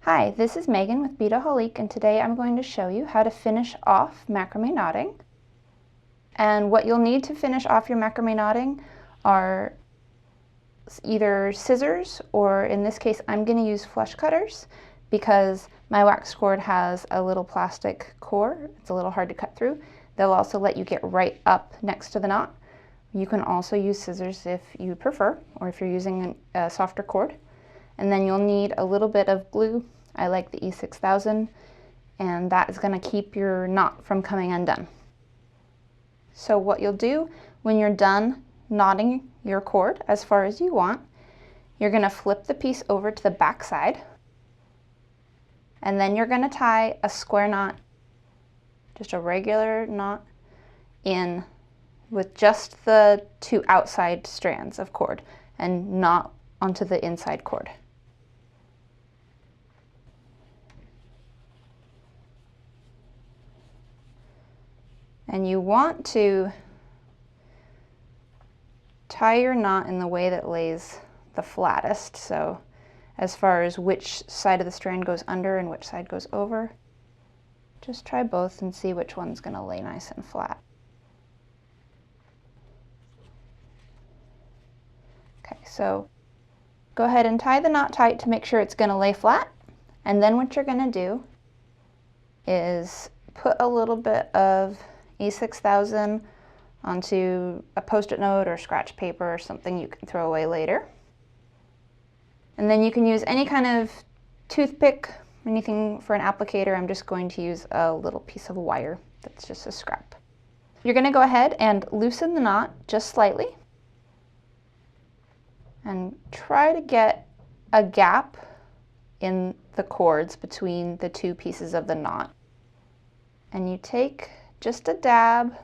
Hi, this is Megan with Beadaholique, and today I'm going to show you how to finish off macrame knotting. And what you'll need to finish off your macrame knotting are either scissors, or in this case I'm going to use flush cutters because my wax cord has a little plastic core. It's a little hard to cut through. They'll also let you get right up next to the knot. You can also use scissors if you prefer, or if you're using a softer cord. And then you'll need a little bit of glue. I like the E6000, and that is going to keep your knot from coming undone. So what you'll do when you're done knotting your cord as far as you want, you're going to flip the piece over to the back side, and then you're going to tie a square knot, just a regular knot, in with just the two outside strands of cord and not onto the inside cord. And you want to tie your knot in the way that lays the flattest. So as far as which side of the strand goes under and which side goes over, just try both and see which one's going to lay nice and flat. Okay, so go ahead and tie the knot tight to make sure it's going to lay flat. And then what you're going to do is put a little bit of E6000 onto a post-it note or scratch paper or something you can throw away later. And then you can use any kind of toothpick, anything for an applicator. I'm just going to use a little piece of wire that's just a scrap. You're going to go ahead and loosen the knot just slightly and try to get a gap in the cords between the two pieces of the knot. And you take just a dab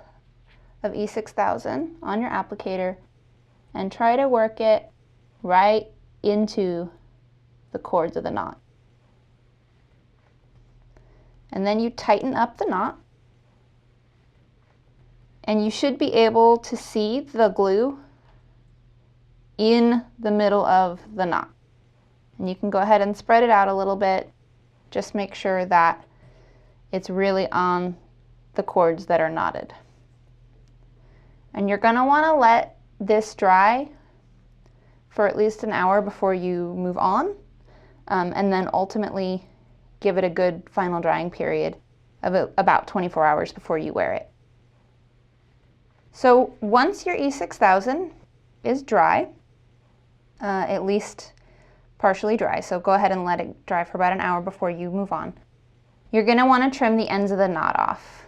of E6000 on your applicator and try to work it right into the cords of the knot. And then you tighten up the knot, and you should be able to see the glue in the middle of the knot. And you can go ahead and spread it out a little bit. Just make sure that it's really on the cords that are knotted. And you're going to want to let this dry for at least an hour before you move on, and then ultimately give it a good final drying period of about 24 hours before you wear it. So once your E6000 is dry, at least partially dry, so go ahead and let it dry for about an hour before you move on, you're going to want to trim the ends of the knot off.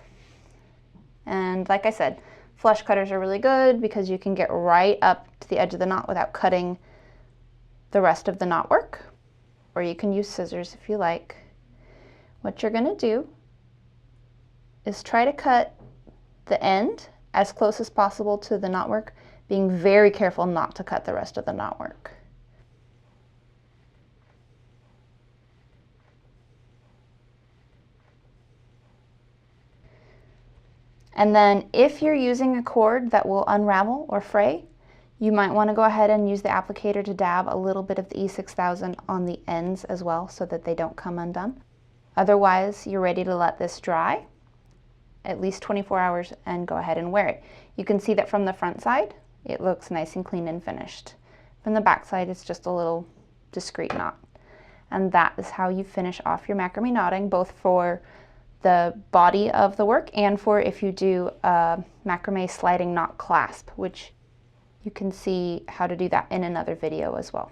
And like I said, flush cutters are really good because you can get right up to the edge of the knot without cutting the rest of the knot work. Or you can use scissors if you like. What you're going to do is try to cut the end as close as possible to the knot work, being very careful not to cut the rest of the knot work. And then if you're using a cord that will unravel or fray, you might want to go ahead and use the applicator to dab a little bit of the E6000 on the ends as well so that they don't come undone. Otherwise, you're ready to let this dry at least 24 hours and go ahead and wear it. You can see that from the front side, it looks nice and clean and finished. From the back side, it's just a little discreet knot. And that is how you finish off your macrame knotting, both for the body of the work and for if you do a macrame sliding knot clasp, which you can see how to do that in another video as well.